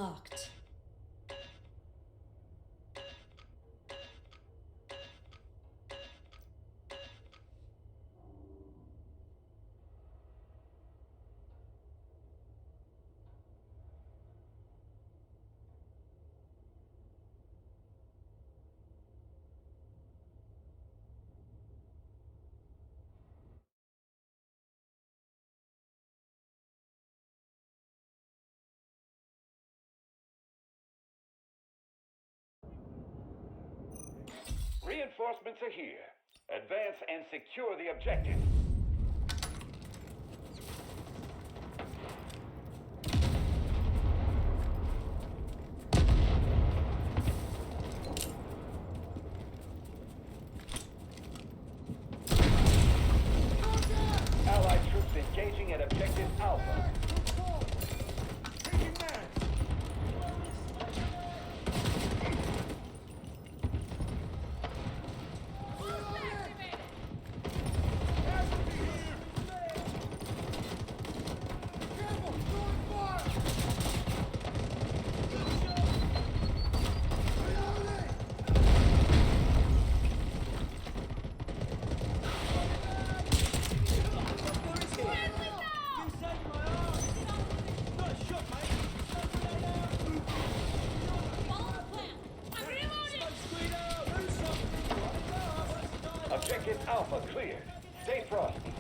unlocked. Reinforcements are here. Advance and secure the objective. Allied troops engaging at objective Alpha. Objective Alpha cleared. Stay frosty.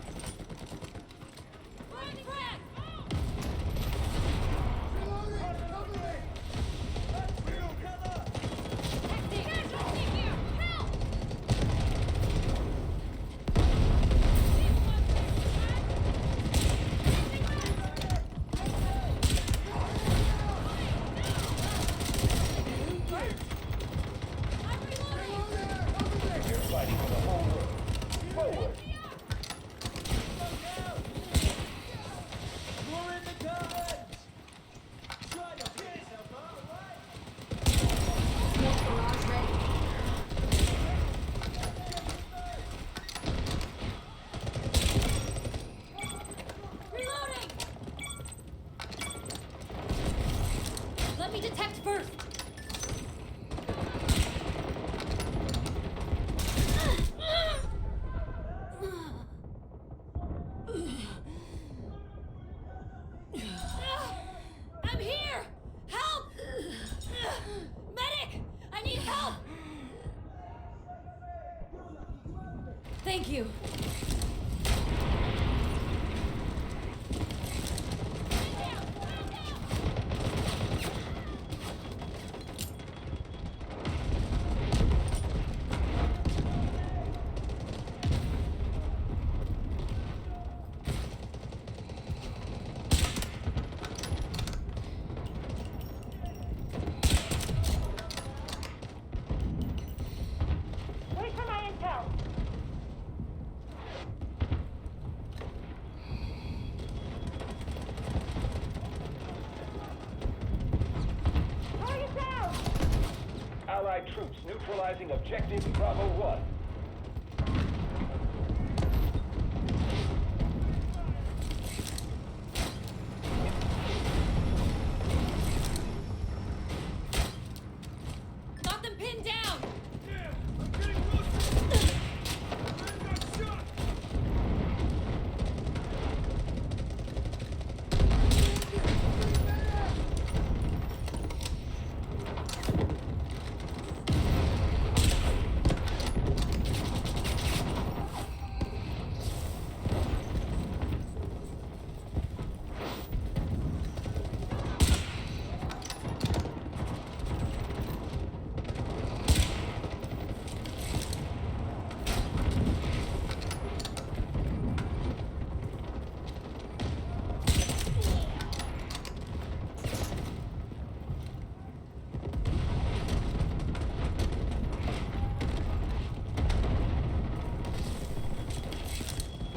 You're fighting for the whole world. Forward. Smoke barrage ready. Reloading! Let me detect first! I'm here! Help! Medic! I need help! Thank you. Wait for my intel. Target down! Allied troops neutralizing objective Bravo 1. Got them pinned down!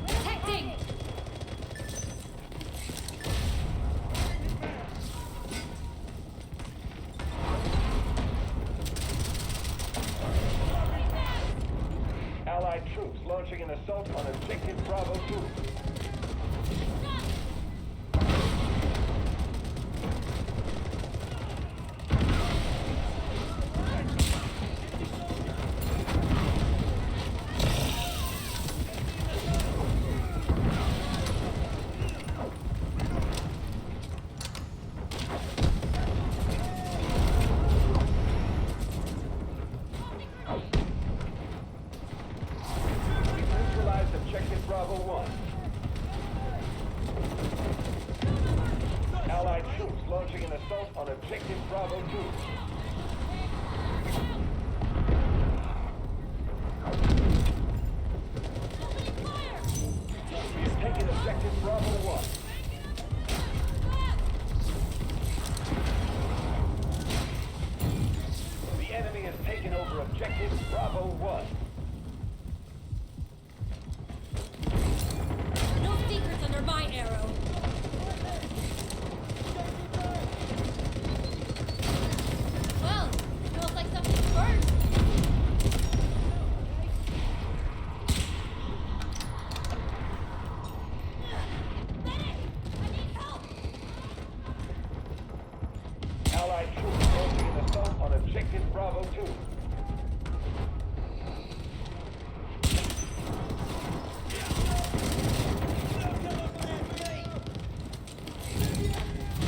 Detecting! Allied troops launching an assault on objective Bravo 2. on objective Bravo 2. We have taken objective Bravo 1. The enemy has taken over objective Bravo 1. No secrets under my arrow. Well, smells like something's burned. Medic! I need help! Allied troops launching an assault on objective Bravo 2.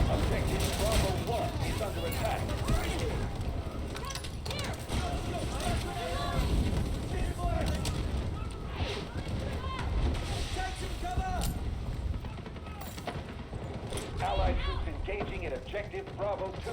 Objective Bravo 1 is under attack. Allied troops engaging at objective Bravo 2.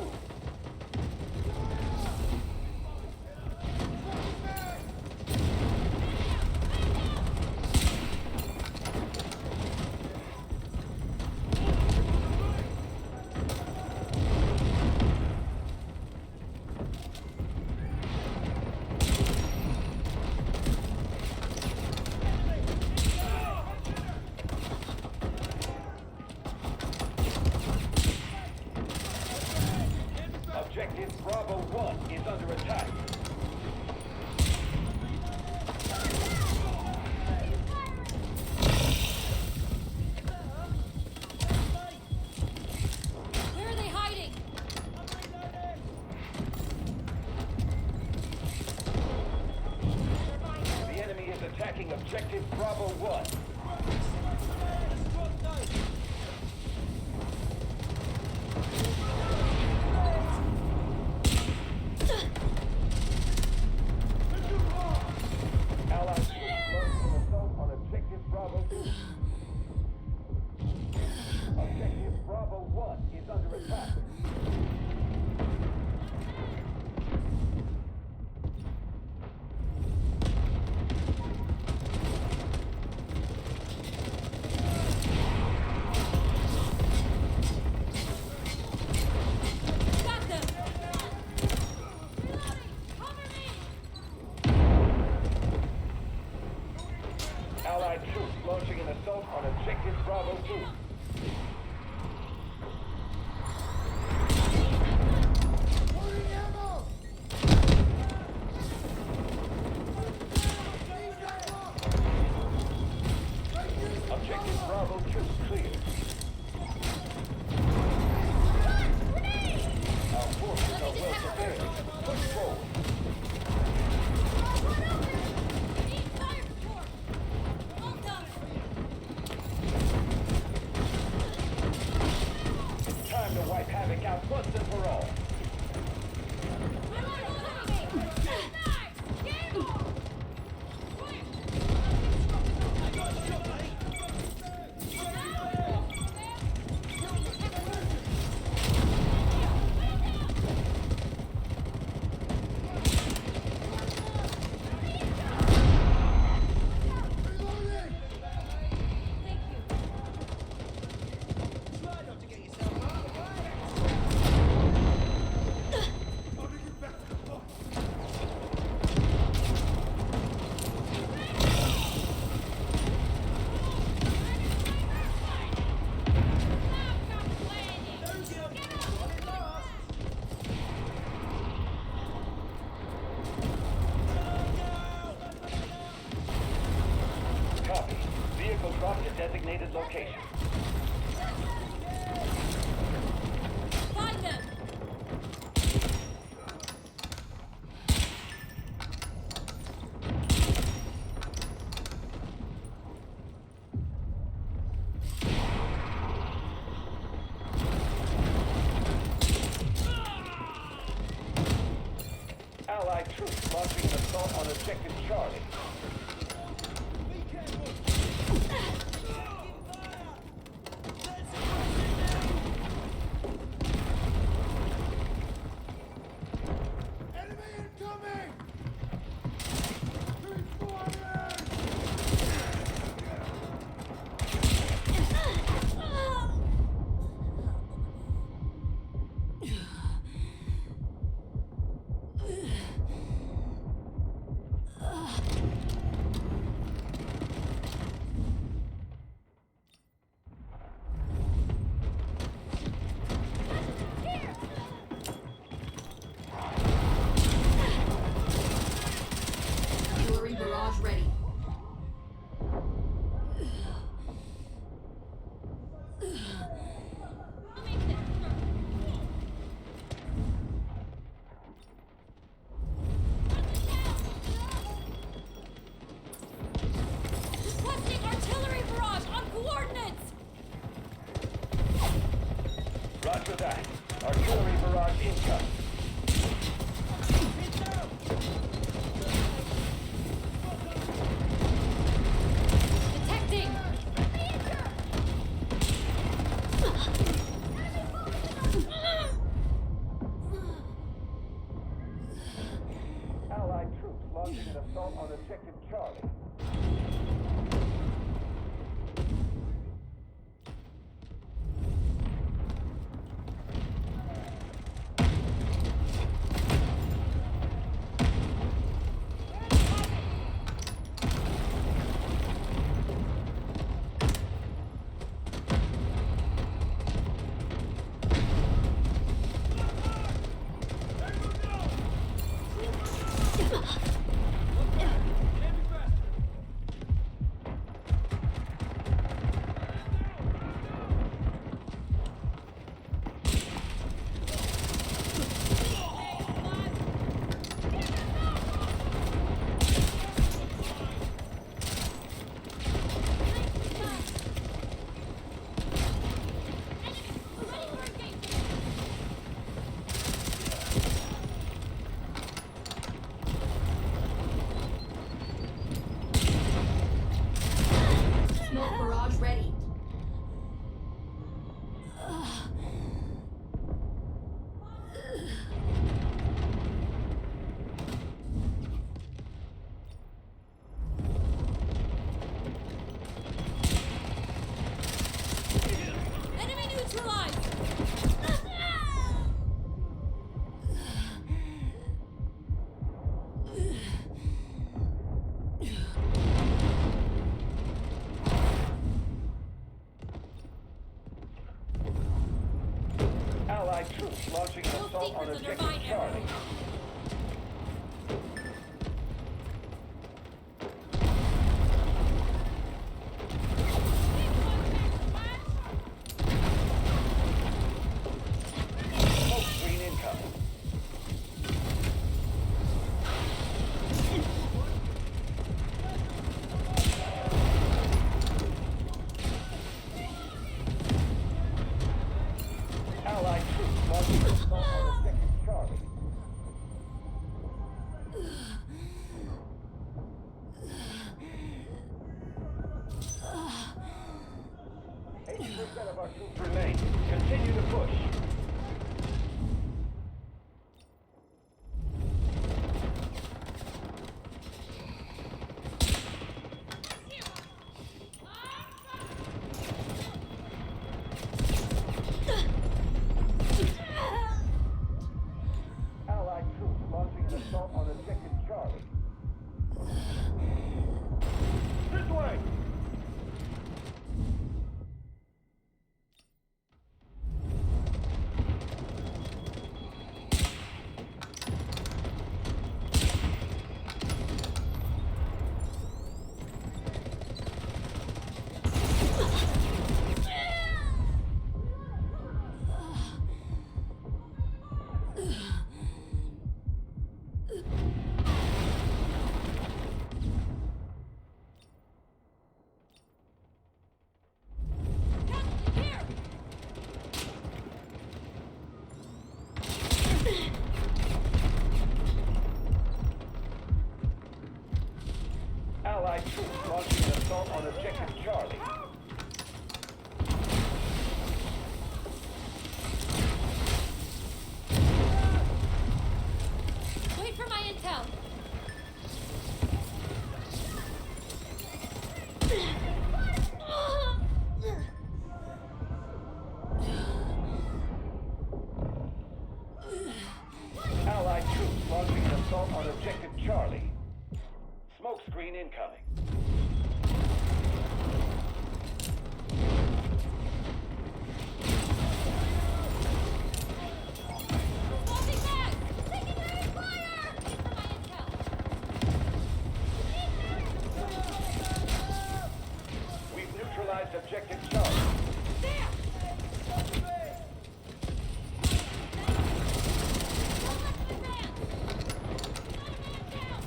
Objective Bravo 1 is under attack. Where are they hiding? The enemy is attacking objective Bravo 1. Allied troops launching an assault on objective Bravo 2. Objective Bravo 1 is under attack. Got them! Reloading! Cover me! Allied troops launching an assault on objective Bravo 2. Objective Bravo 2 clear. Our forces are well prepared. Push forward. Need fire support! All done! Time to wipe havoc out once and for all. Copy. Vehicle dropped at designated location. Find them! Allied troops launching an assault on objective Charlie. incoming. Detecting! Allied troops launching an assault on objective Charlie. Smoke barrage ready. Enemy neutralized! Allied troops launching an No assault on secrets under objective my arrow. Charlie. Smoke screen incoming. Allied troops launching an assault on objective Charlie. % of our troops remain. Continue to push. Allied troops launching an assault on objective Charlie. This way! Here! Allied troops launching an assault on objective Charlie. Wait for my intel! Allied troops launching an assault on objective Charlie. Smoke screen incoming. Falling back! Secondary fire! Wait for my intel! We've neutralized objective Charlie. There! Don't let them advance! Got a man down!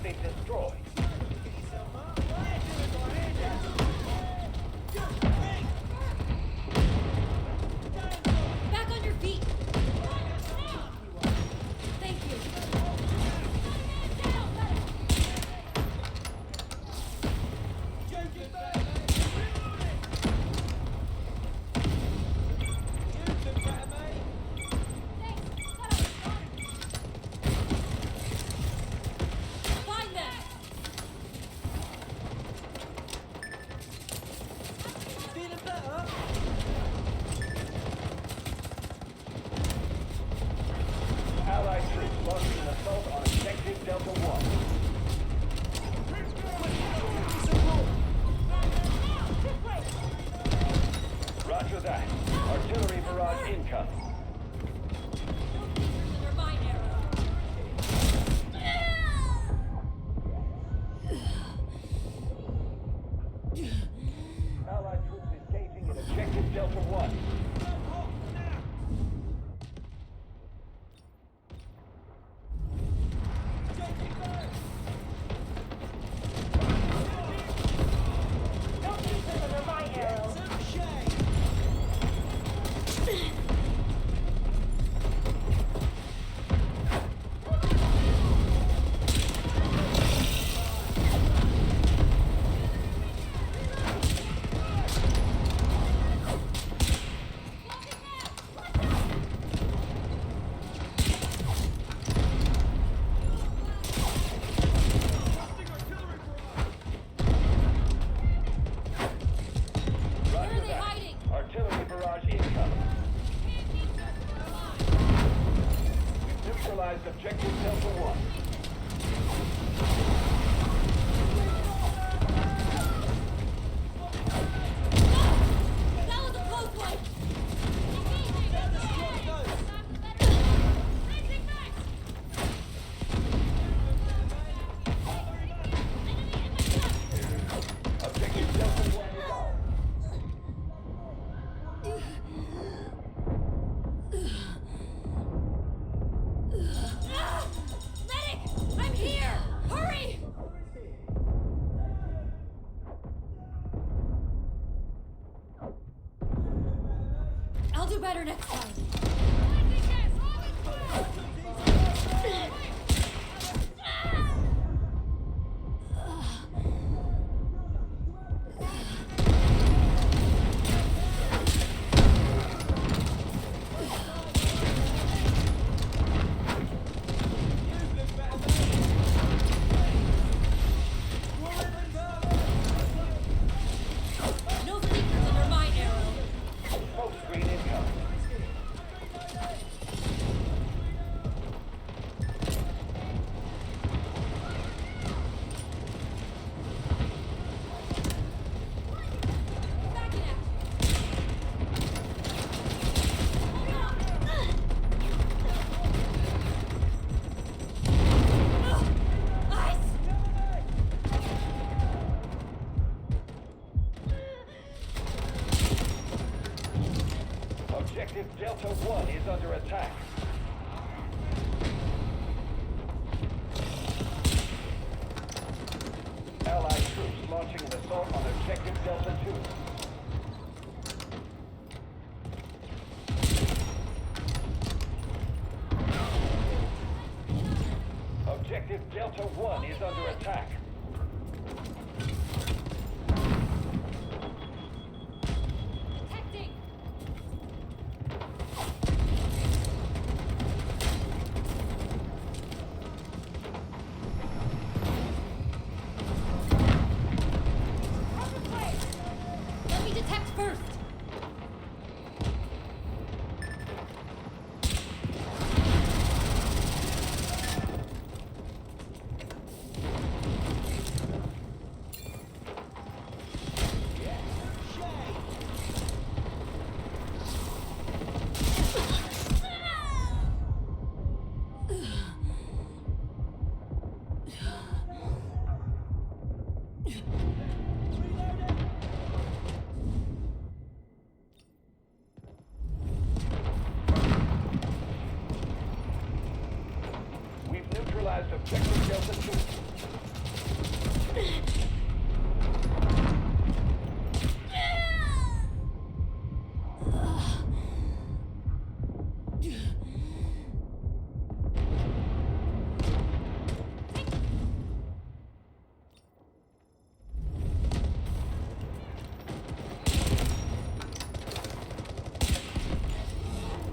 been destroyed. Back on your feet! Thank you. Find them! Feeling better? Allied troops launching an assault on objective Delta 1. Roger that. Artillery barrage incoming. Under my arrow. Allied troops engaging in objective Delta 1. Don't use this under my arrow. Where are Roger they that. hiding? Artillery barrage incoming. Neutralized objective Delta 1. That was a close one! Objective Delta 1 is ours. Medic! I'm here! Hurry! I'll do better next time. No sleepers under my arrow. Smoke screen incoming. Back it out. Ice! Objective Delta 1 is under attack. Allied troops launching an assault on objective Delta 2. Objective Delta 1 is under attack. Detecting! Let me detect first! neutralized objective Delta 2.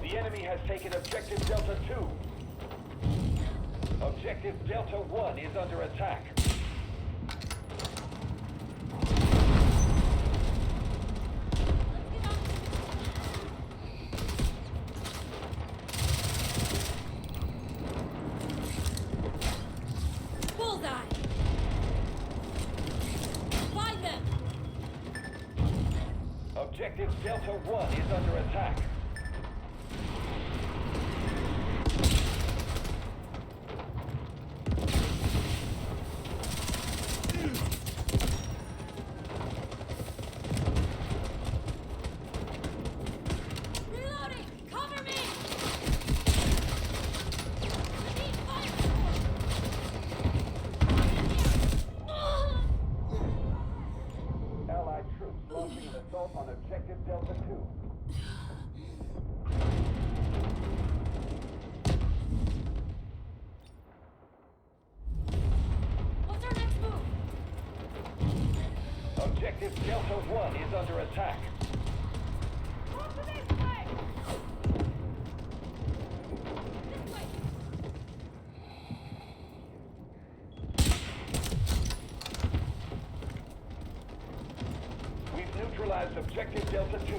The enemy has taken objective Delta 2. Objective Delta 1 is under attack. Bullseye! Find them! Objective Delta 1 is under attack. Reloading! Cover me! I need fire support! Allied troops launching an assault on objective Delta 2. What's our next move? Objective Delta 1 is under attack. Move to this way! This way! We've neutralized objective Delta 2.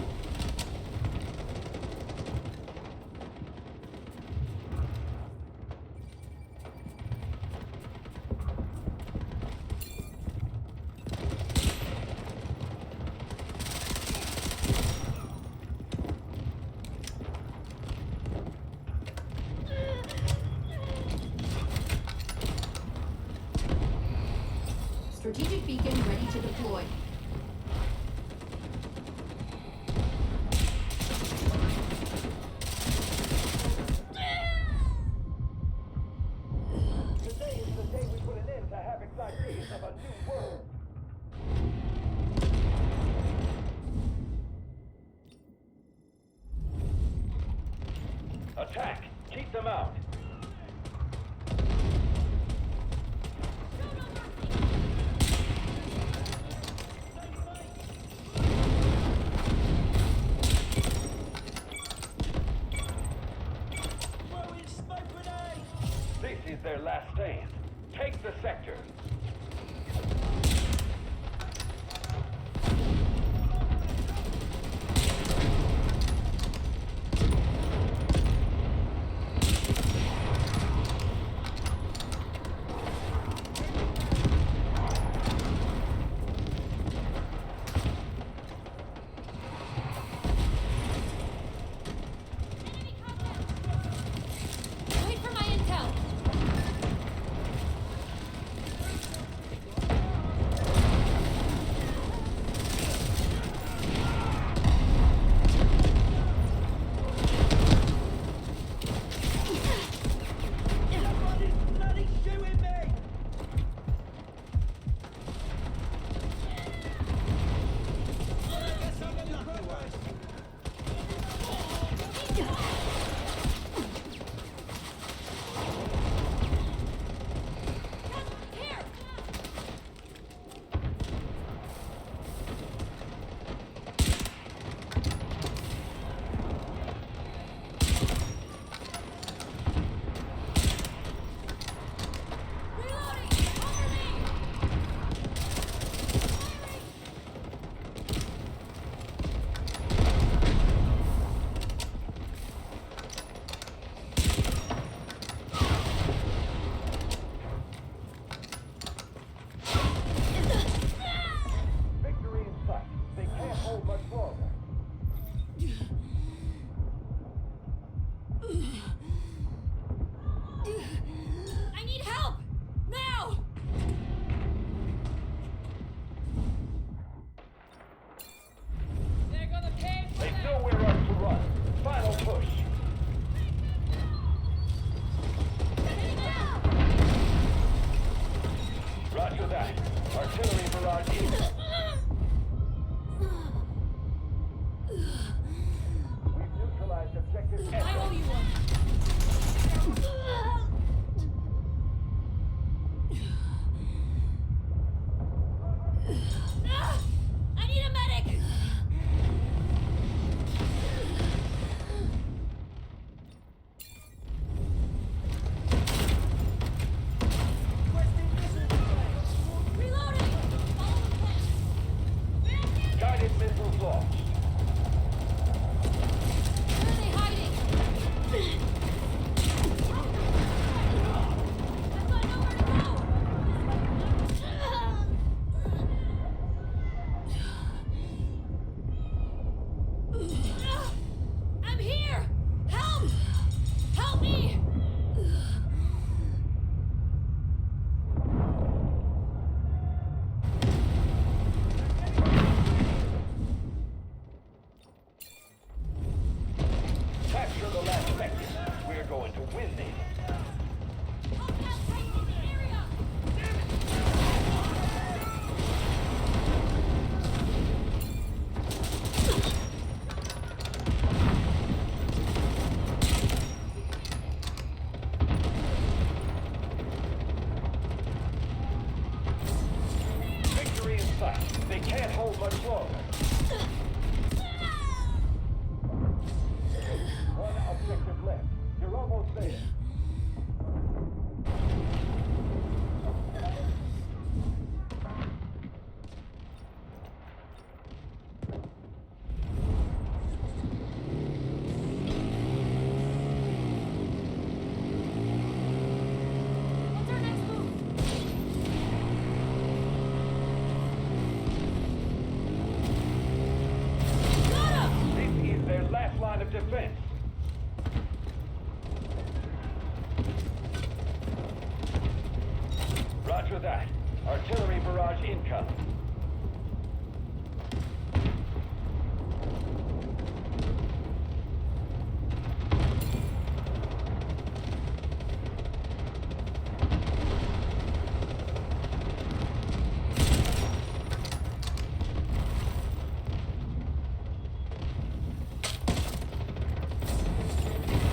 Strategic beacon ready to deploy. Today is the day we put an end to Havoc's ideas of a new world. Attack! Keep them out! Throwing smoke grenade! This is their last stand. Take the sector. Enemy contact! Wait for my intel! sight. They can't hold much longer. One objective left. You're almost there. What's our next move? Got him! This is their last line of defense. Roger that. Artillery barrage incoming.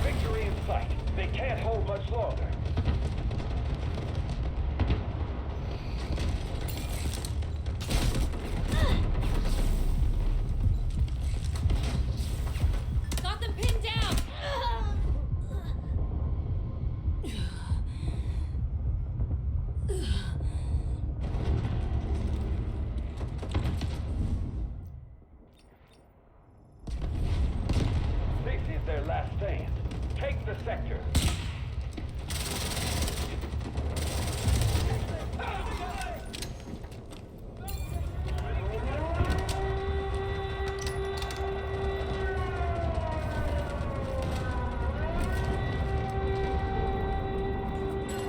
Victory in sight. They can't hold much longer. Got them pinned down! This is their last stand. Take the sector.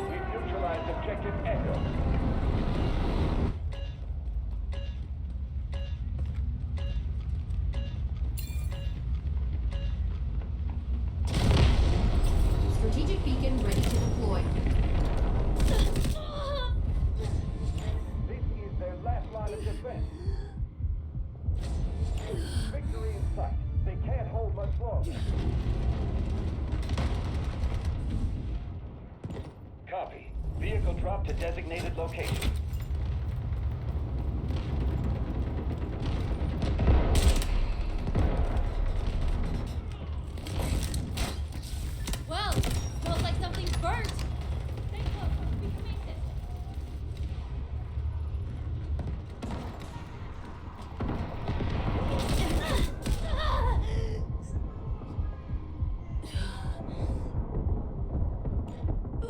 We've neutralized objective Echo. Strategic beacon ready to deploy. This is their last line of defense. Victory in sight. They can't hold much longer. Copy. Vehicle drop to designated location. Well, smells like something's burnt. Stay close. We can make this.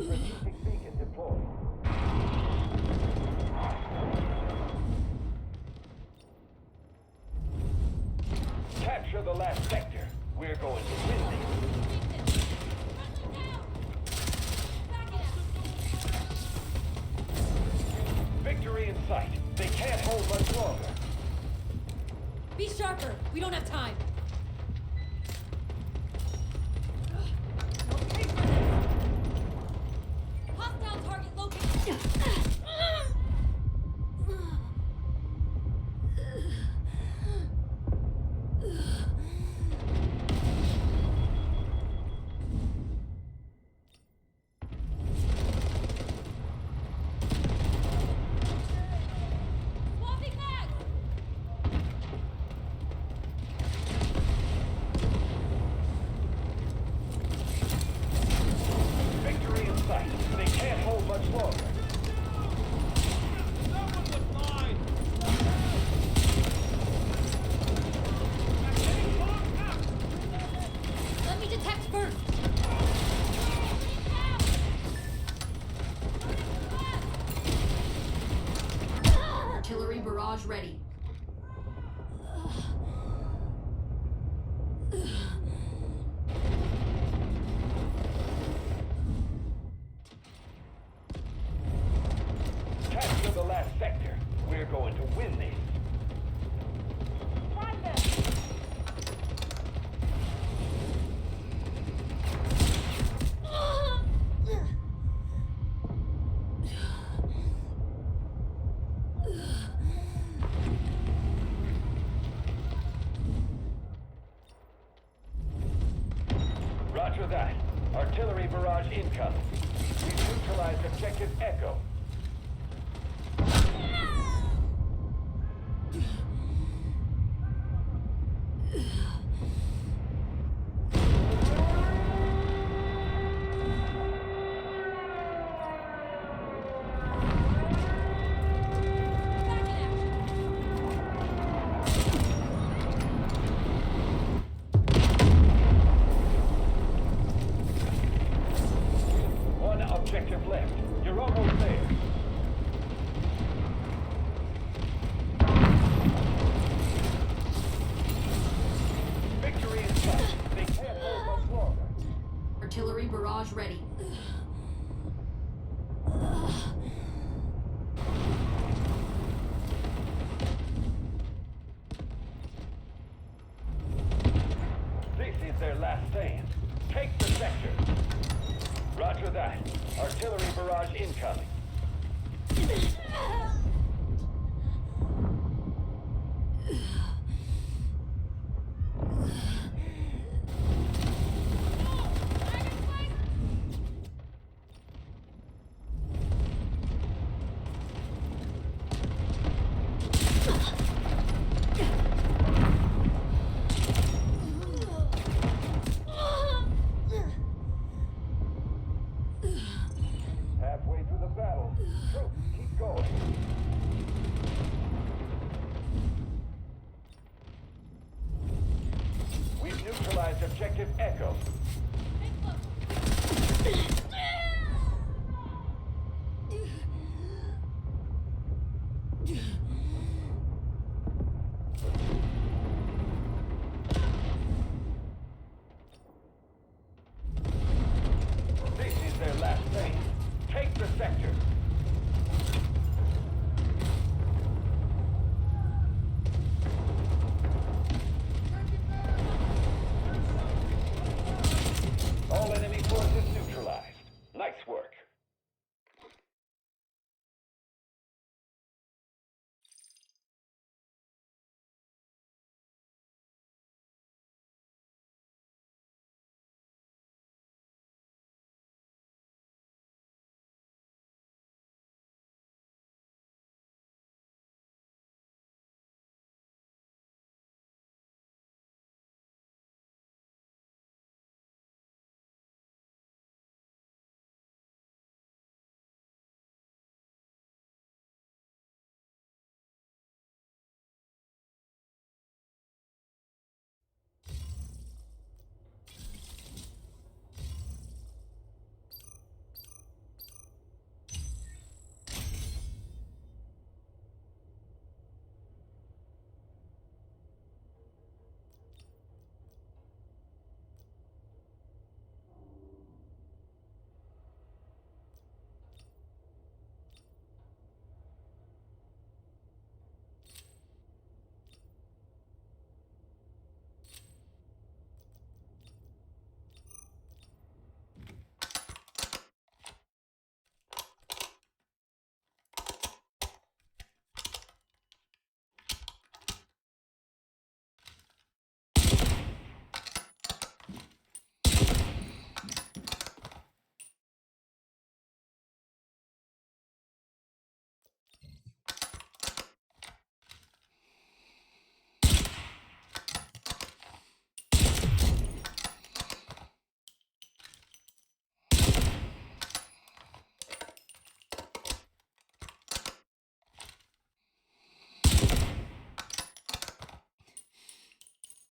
Strategic beacon deployed. Capture the last sector. We're going to win this. Victory in sight. They can't hold much longer. Be sharper. We don't have time. Okay for this. Hostile target located. Swapping bags. Victory in sight. They can't hold much longer. Let me detect first. Artillery barrage ready. Capture the last sector. We're going to win this. Find them! Roger that. Artillery barrage incoming. We've neutralized objective Echo. Hostile incoming. Halfway through the battle. Troops, keep going. We've neutralized objective Echo. Stay close.